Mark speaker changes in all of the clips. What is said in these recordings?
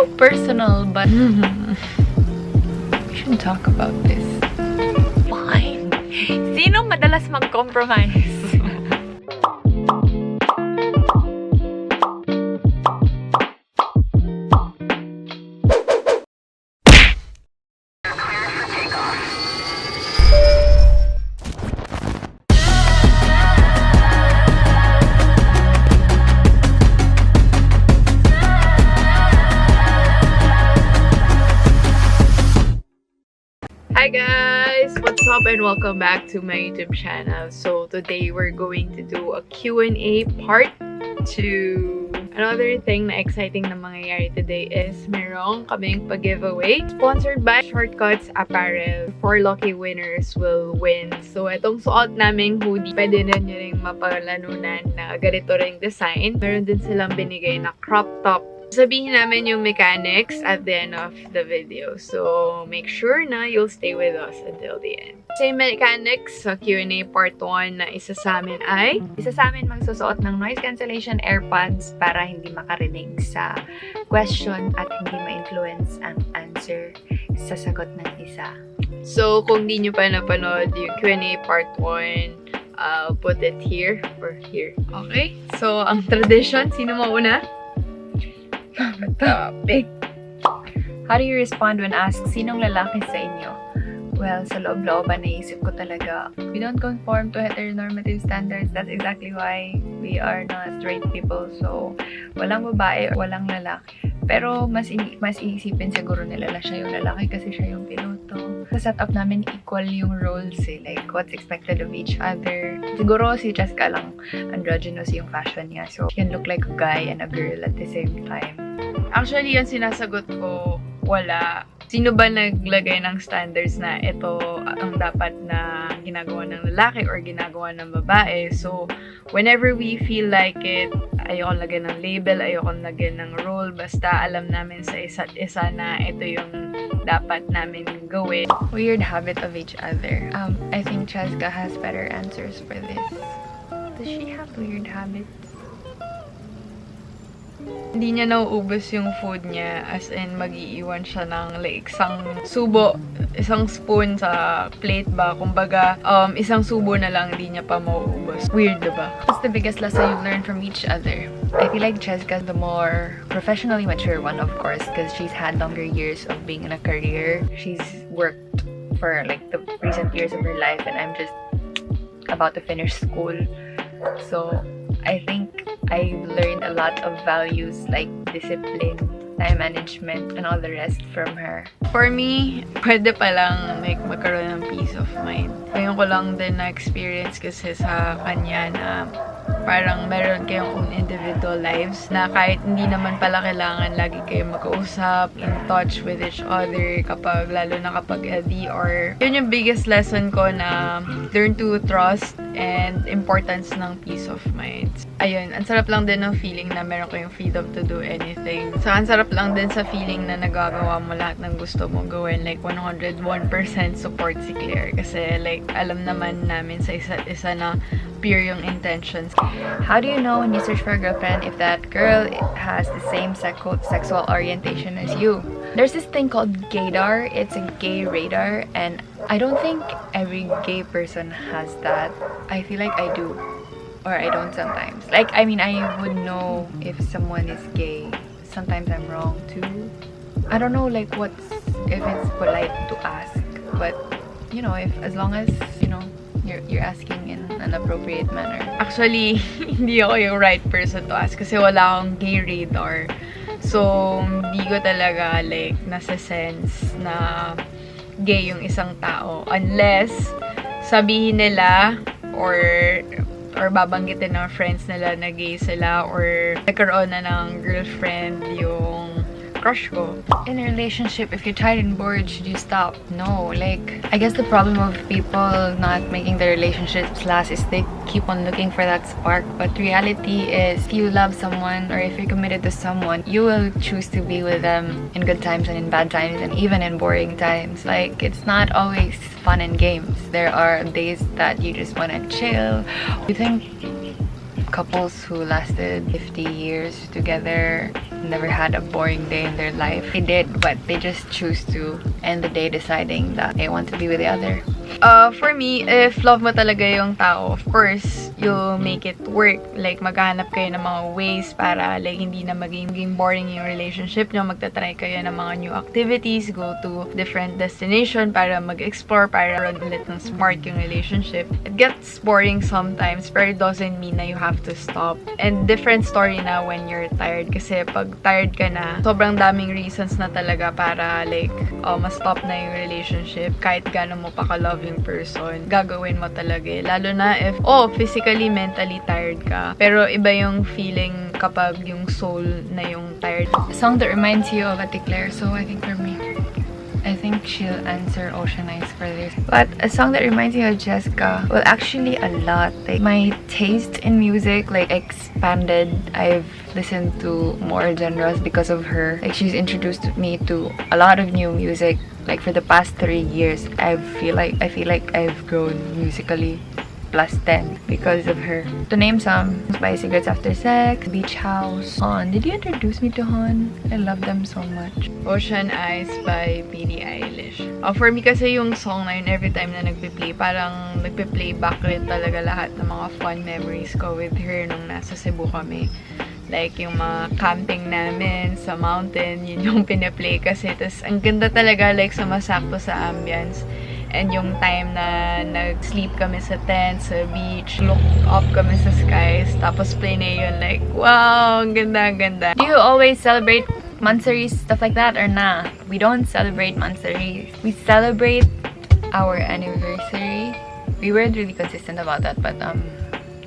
Speaker 1: so personal, but we shouldn't talk about this. Fine. Sino madalas mag-compromise? Hi guys! What's up and welcome back to my YouTube channel. So today we're going to do a Q&A part 2. Another thing na exciting na mangyayari today is merong kaming pag-giveaway sponsored by Shortcuts Apparel. 4 lucky winners will win. So itong suot naming hoodie, pwede na nyo rin mapalanunan na ganito ring design. Meron din silang binigay na crop top. Sabihin namin yung mechanics at the end of the video. So, make sure na you'll stay with us until the end. Same mechanics sa Q&A part 1 na isa sa amin magsusuot ng noise cancellation AirPods para hindi makarinig sa question at hindi ma-influence ang answer sa sagot ng isa. So, kung di nyo pa napanood yung Q&A part 1, I'll put it here or here. Okay? So, ang tradition, sino mauna? Topic. How do you respond when asked, sinong lalaki sa inyo? Well, sa loob-looban, naisip ko talaga, we don't conform to heteronormative standards. That's exactly why we are not straight people. So, walang babae, walang lalaki. Pero, mas iisipin siguro nila na siya yung lalaki kasi siya yung piloto. Sa setup namin, equal yung roles eh. Like, what's expected of each other. Siguro si Chezka lang, androgynous yung fashion niya. So, she can look like a guy and a girl at the same time. Actually, yung sinasagot ko, wala. Sino ba naglagay ng standards na ito ang dapat na ginagawa ng lalaki or ginagawa ng babae? So, whenever we feel like it, ayokong lagyan ng label, ayokong lagyan ng role, basta alam namin sa isa't isa na ito yung dapat namin gawin. Weird habit of each other. I think Chezka has better answers for this. Does she have weird habits? Hindi niya nauubos yung food niya, as in mag-iiwan siya ng like isang subo, isang spoon sa plate ba. Kumbaga, isang subo na lang, hindi niya pa mauubos. Weird, diba? What's the biggest lesson you've learned from each other? I feel like Chezka is the more professionally mature one, of course, because she's had longer years of being in a career. She's worked for like the recent years of her life, and I'm just about to finish school. So, I think I've learned a lot of values like discipline, time management, and all the rest from her. For me, pwede pa lang like magkaroon ng peace of mind. Ngayon ko lang din na-experience kasi sa kanya na parang meron kayong own individual lives na kahit hindi naman pala kailangan lagi kayo mag-usap, in touch with each other lalo na kapag LDR. Yun yung biggest lesson ko na learn to trust and importance ng peace of mind. Ayun, ang sarap lang din ng feeling na meron kayong freedom to do anything. So, ang sarap lang din sa feeling na nagagawa mo lahat ng gusto mong gawin. Like, 101% support si Clare. Kasi, like, alam naman namin sa isa't isa na pure yung intentions. How do you know when you search for a girlfriend if that girl has the same sexual orientation as you? There's this thing called gaydar. It's a gay radar, and I don't think every gay person has that. I feel like I do. Or I don't sometimes. Like, I mean, I would know if someone is gay. Sometimes I'm wrong too. I don't know, like, if it's polite to ask. But, you know, as long as, you know, you're asking in an appropriate manner. Actually, hindi ako yung right person to ask kasi wala akong gay radar. So, hindi ko talaga, like, nasa sense na gay yung isang tao. Unless, sabihin nila or babanggitin ng friends nila na gay sila or nagkaroon na ng girlfriend yung crush ko. In a relationship, if you're tired and bored, should you stop? No, like, I guess the problem of people not making their relationships last is they keep on looking for that spark. But reality is, if you love someone or if you're committed to someone, you will choose to be with them in good times and in bad times and even in boring times. Like, it's not always fun and games. There are days that you just want to chill. You think couples who lasted 50 years together
Speaker 2: never had a boring day in their life. They did, but they just choose to end the day deciding that they want to be with the other.
Speaker 1: For me, if love mo talaga yung tao, of course, you'll make it work. Like, maghahanap kayo ng mga ways para, like, hindi na maging boring yung relationship nyo. Magta-try kayo ng mga new activities, go to different destination para mag-explore, para ron ulit ng spark yung relationship. It gets boring sometimes, but it doesn't mean na you have to stop. And different story na when you're tired. Kasi pag tired ka na, sobrang daming reasons na talaga para, like, ma-stop na yung relationship. Kahit gano'n mo pa ka-love yung person, gagawin mo talaga eh. Lalo na if, physically, mentally tired ka. Pero iba yung feeling kapag yung soul na yung tired.
Speaker 2: A song that reminds you of Ate Clare, so I think for me, I think she'll answer Ocean Eyes for this. But a song that reminds me of Chezka, well, actually a lot. Like, my taste in music, like, expanded. I've listened to more genres because of her. Like, she's introduced me to a lot of new music. Like, for the past 3 years, I feel like I've grown musically plus 10 because of her. To name some, by Cigarettes After Sex, Beach House, Han. Did you introduce me to Han? I love them so much.
Speaker 1: Ocean Eyes by Billie Eilish. For me kasi yung song na yun, every time na nagpe-play, parang nagpe-play back rin talaga lahat ng mga fun memories ko with her nung nasa Cebu kami. Like, yung mga camping namin sa mountain, yun yung pinaplay kasi. Tapos, ang ganda talaga, like, sumasakto sa ambience. And yung time na nag-sleep kami sa tent, sa beach, look up kami sa skies, tapos play na yun, like, wow, ang ganda, ang ganda.
Speaker 2: Do you always celebrate monthsaries, stuff like that, or nah? We don't celebrate monthsaries. We celebrate our anniversary. We weren't really consistent about that, but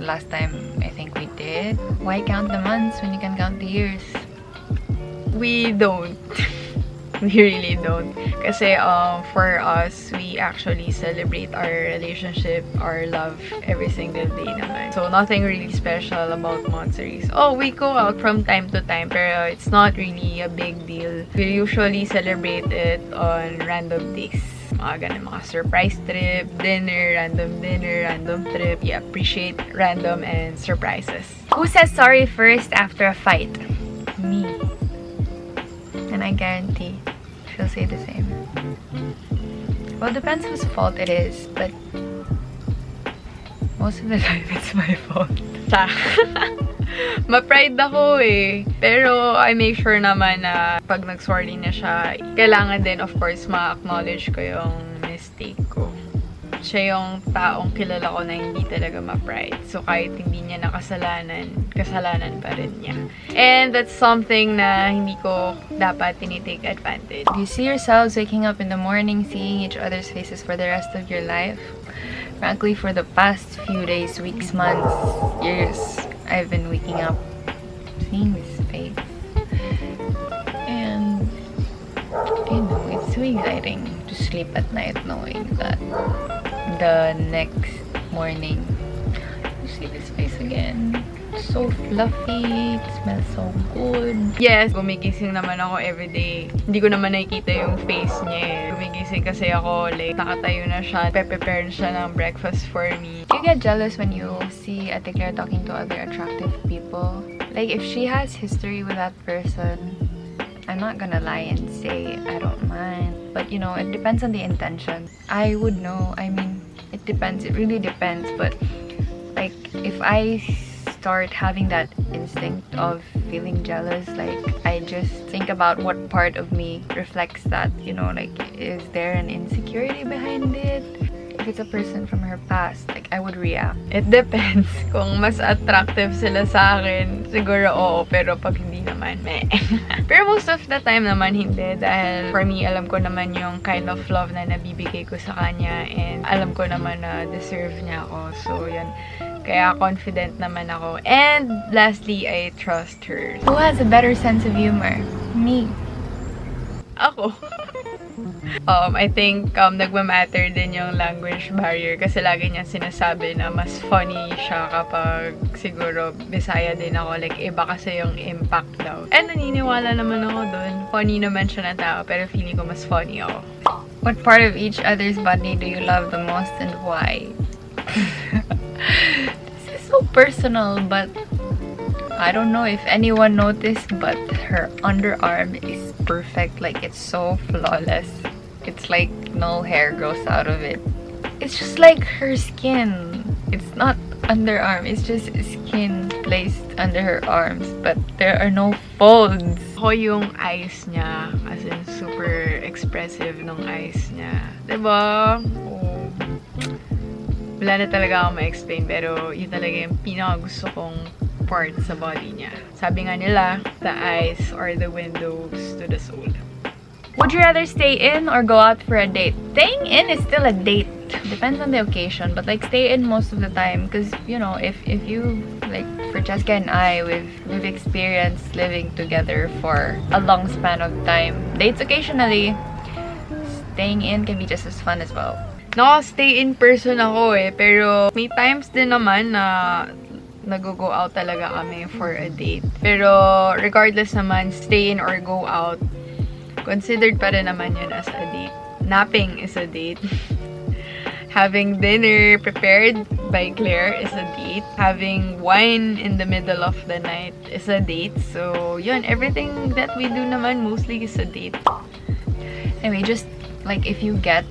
Speaker 2: last time I think we did. Why count the months when you can count the years?
Speaker 1: We don't. We really don't. Kasi for us, we actually celebrate our relationship, our love, every single day naman. So, nothing really special about monthsaries. We go out from time to time, pero it's not really a big deal. We usually celebrate it on random days. Mga ganun, mga surprise trip, dinner, random trip. We appreciate random and surprises.
Speaker 2: Who says sorry first after a fight? Me. And I guarantee she'll say the same. Well, depends whose fault it is, but most of the time it's my fault.
Speaker 1: Ma-pride ako eh. Pero I make sure naman na pag nag-sorry na siya, kailangan din of course ma-acknowledge ko yung mistake ko. Siya yung taong kilala ko na hindi talaga ma-pride. So, kahit hindi niya kasalanan pa rin niya. And that's something na hindi ko dapat tinitake advantage.
Speaker 2: Do you see yourselves waking up in the morning, seeing each other's faces for the rest of your life? Frankly, for the past few days, weeks, months, years, I've been waking up seeing his face. And, you know, it's so exciting to sleep at night knowing that the next morning you see this face again. It's so fluffy, it smells so good.
Speaker 1: Yes, gumigising naman ako everyday. Hindi ko naman nakikita yung face niya eh. Gumigising kasi ako, like, nakatayo na siya, prepare siya ng breakfast for me.
Speaker 2: Do you get jealous when you see Ate Clare talking to other attractive people? Like, if she has history with that person, I'm not gonna lie and say I don't mind. But, you know, it depends on the intention. I would know. I mean, it depends. It really depends. But, like, if I start having that instinct of feeling jealous, like, I just think about what part of me reflects that, you know, like, is there an insecurity behind it? If it's a person from her past, like, I would react.
Speaker 1: It depends. Kung mas attractive sila sa akin, siguro oo. Pero pag hindi naman, meh. Pero most of the time naman hindi. Dahil for me, alam ko naman yung kind of love na nabibigay ko sa kanya. And alam ko naman na deserve niya ako. So, yun. Kaya confident naman ako. And lastly, I trust her.
Speaker 2: Who has a better sense of humor? Me.
Speaker 1: Ako. I think nagmamatter din yung language barrier kasi lagi niya sinasabi na mas funny siya kapag siguro Bisaya din ako. Like, iba kasi yung impact daw. And naniniwala naman ako dun. Funny naman siya na tao pero feeling ko mas funny ako.
Speaker 2: What part of each other's body do you love the most and why? This is so personal, but I don't know if anyone noticed, but her underarm is perfect. Like, it's so flawless. It's like no hair grows out of it. It's just like her skin. It's not underarm. It's just skin placed under her arms. But there are no folds.
Speaker 1: Ako yung eyes niya. As in, super expressive nung eyes niya. Diba? Oh. Wala na talaga akong ma-explain. Pero yun talaga yung pinaka gusto kong part sa body niya. Sabi nga nila, the eyes are the windows to the soul.
Speaker 2: Would you rather stay in or go out for a date? Staying in is still a date. Depends on the occasion, but like stay in most of the time, because you know, if you like, for Chezka and I, we've experienced living together for a long span of time. Dates occasionally, staying in can be just as fun as well.
Speaker 1: No, stay in person ako eh, pero may times din naman na nag-go out talaga kami for a date. Pero regardless naman, stay in or go out, considered pa rin naman yun as a date. Napping is a date. Having dinner prepared by Clare is a date. Having wine in the middle of the night is a date. So, yun, everything that we do naman mostly is a date.
Speaker 2: Anyway, just like if you get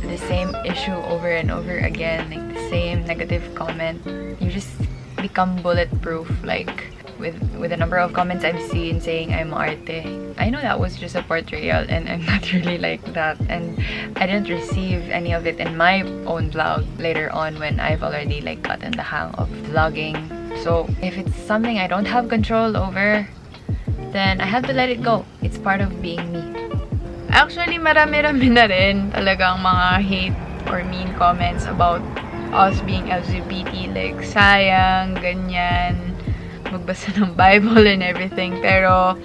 Speaker 2: the same issue over and over again, like the same negative comment, you just become bulletproof. Like, with the number of comments I've seen saying I'm arte, I know that was just a portrayal and I'm not really like that, and I didn't receive any of it in my own vlog later on when I've already like gotten the hang of vlogging. So if it's something I don't have control over, then I have to let it go. It's part of being me.
Speaker 1: Actually, marami-rami na rin talagang mga hate or mean comments about us being LGBT, like sayang, ganyan, magbasa ng Bible and everything. Pero,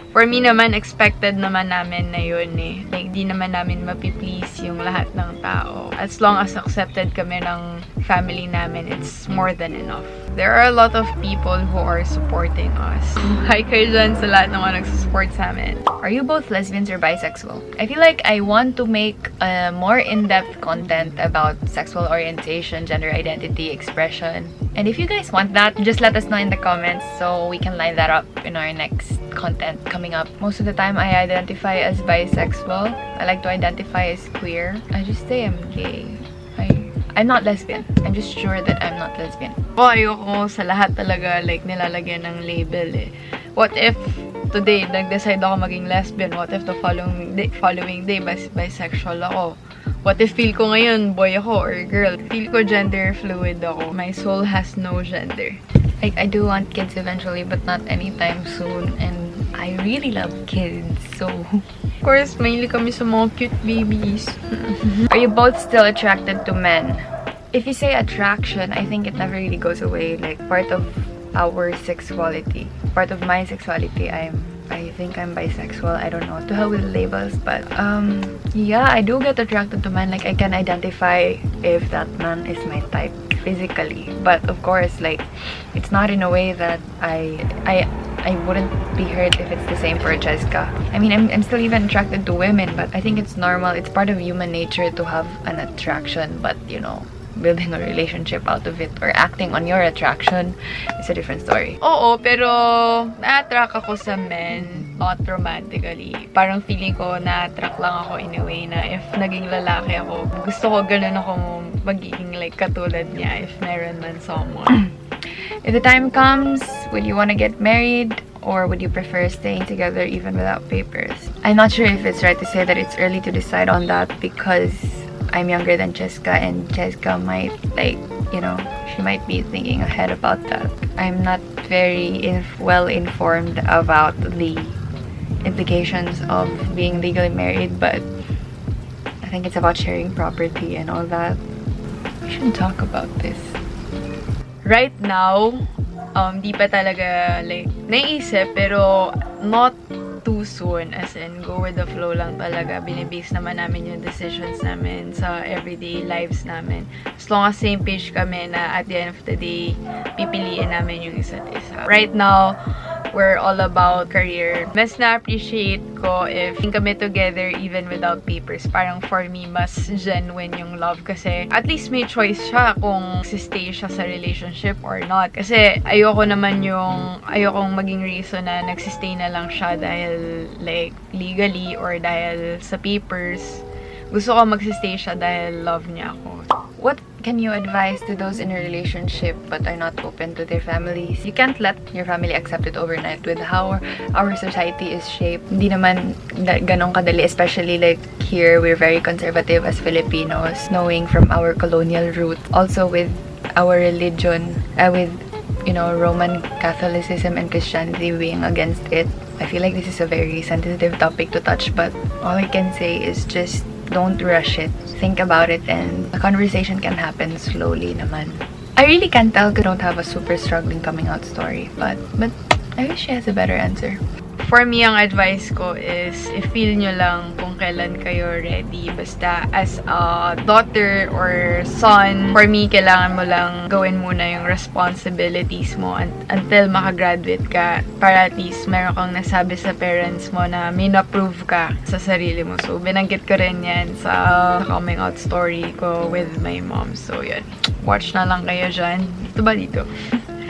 Speaker 1: for me naman, expected naman namin na yun eh. Like, di naman namin mapiplease yung lahat ng tao. As long as accepted kami ng family namin, it's more than enough. There are a lot of people who are supporting us. Hi kayo dyan sa lahat ng mga nagsusupport sa amin.
Speaker 2: Are you both lesbians or bisexual? I feel like I want to make more in-depth content about sexual orientation, gender identity, expression. And if you guys want that, just let us know in the comments so we can line that up in our next content coming up. Most of the time, I identify as bisexual. I like to identify as queer. I just say I'm gay. I'm not lesbian. I'm just sure that I'm not lesbian.
Speaker 1: Ayoko sa lahat talaga like nilalagyan ng label eh. What if today nag-decide ako maging lesbian? What if the following day bisexual ako? What if feel ko ngayon boy ako or girl? Feel ko gender fluid ako. My soul has no gender.
Speaker 2: Like, I do want kids eventually, but not anytime soon. And I really love kids, so...
Speaker 1: Of course, mainly kami sa mga cute babies.
Speaker 2: Are you both still attracted to men? If you say attraction, I think it never really goes away. Like, part of our sexuality, part of my sexuality, I think I'm bisexual. I don't know, to hell with labels, but yeah, I do get attracted to men. Like, I can identify if that man is my type physically, but of course, like, it's not in a way that I wouldn't be hurt if it's the same for Chezka. I mean, I'm still even attracted to women, but I think it's normal. It's part of human nature to have an attraction, but you know, building a relationship out of it or acting on your attraction is a different story.
Speaker 1: Oo, pero na-attract ako sa men, not romantically. Parang feeling ko na-attract lang ako in a way na if naging lalaki ako, gusto ko ganun ako magiging like katulad niya if meron man someone.
Speaker 2: If the time comes, would you want to get married or would you prefer staying together even without papers? I'm not sure if it's right to say that it's early to decide on that because I'm younger than Chezka and Chezka might, like, you know, she might be thinking ahead about that. I'm not very well informed about the implications of being legally married, but I think it's about sharing property and all that. We shouldn't talk about this.
Speaker 1: Right now, di pa talaga, like, naisip, pero not too soon, as in, go with the flow lang talaga. Binibase naman namin yung decisions namin sa everyday lives namin. As long as same page kami na at the end of the day, pipiliin namin yung isa't isa. Right now, we're all about career. Mas na-appreciate ko if kami together even without papers. Parang for me, mas genuine yung love kasi at least may choice siya kung stay siya sa relationship or not. Kasi ayokong maging reason na nagsistay na lang siya dahil like legally or dahil sa papers. Gusto ko magsistay siya dahil love niya ako.
Speaker 2: What can you advise to those in a relationship but are not open to their families? You can't let your family accept it overnight with how our society is shaped. Hindi naman ganun kadali, especially like here, we're very conservative as Filipinos, knowing from our colonial roots. Also with our religion, with Roman Catholicism and Christianity being against it. I feel like this is a very sensitive topic to touch, but all I can say is just don't rush it. Think about it and the conversation can happen slowly naman. I really can't tell because I don't have a super struggling coming out story, but I wish she has a better answer.
Speaker 1: For me, ang advice ko is i-feel nyo lang kung kailan kayo ready. Basta as a daughter or son, for me, kailangan mo lang gawin muna yung responsibilities mo until makagraduate ka para at least meron kang nasabi sa parents mo na may na-prove ka sa sarili mo. So, binanggit ko rin yan sa coming out story ko with my mom. So, yun. Watch na lang kayo dyan. Dito ba dito?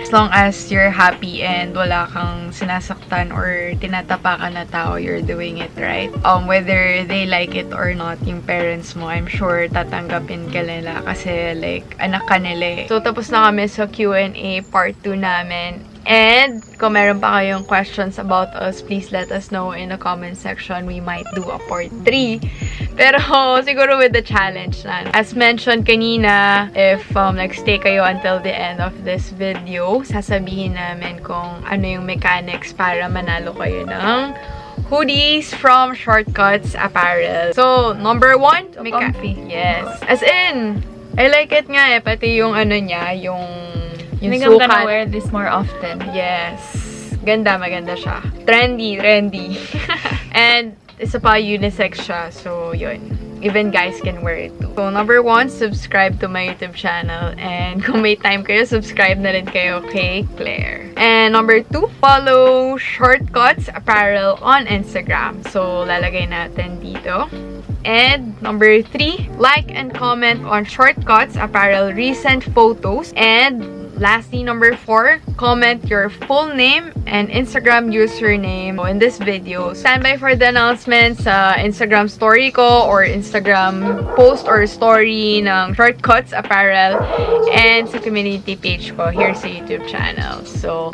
Speaker 1: As long as you're happy and wala kang sinasaktan or tinatapakan na tao, you're doing it right. Whether they like it or not, yung parents mo, I'm sure tatanggapin ka nila kasi like, anak ka nila eh. So, tapos na kami sa Q&A part 2 namin. And kung meron pa kayong questions about us, please let us know in the comment section. We might do a part 3. Pero siguro with the challenge na. As mentioned kanina, if nag-stay kayo until the end of this video, sasabihin namin kung ano yung mechanics para manalo kayo ng hoodies from Shortcuts Apparel. So, number 1,
Speaker 2: comfy.
Speaker 1: Yes. As in, I like it nga eh. Pati yung ano niya, yung
Speaker 2: I think I'm gonna wear this more often.
Speaker 1: Yes. Maganda siya. Trendy. And isa pa, unisex siya. So, yun. Even guys can wear it too. So, number 1, subscribe to my YouTube channel. And kung may time kayo, subscribe na rin kayo kay Claire. And number 2, follow Shortcuts Apparel on Instagram. So, lalagay natin dito. And number 3, like and comment on Shortcuts Apparel recent photos. And lastly, number 4, comment your full name and Instagram username in this video. Stand by for the announcements sa Instagram story ko or Instagram post or story ng Shortcuts Apparel and sa community page ko here sa YouTube channel. So,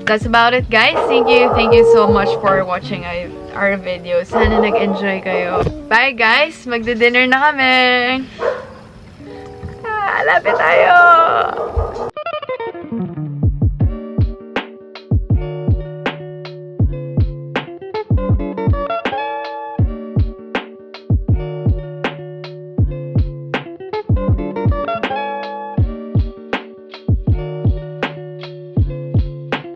Speaker 1: that's about it, guys. Thank you so much for watching our video. Sana nag-enjoy kayo. Bye, guys! Magdi-dinner na kami! Lapit tayo!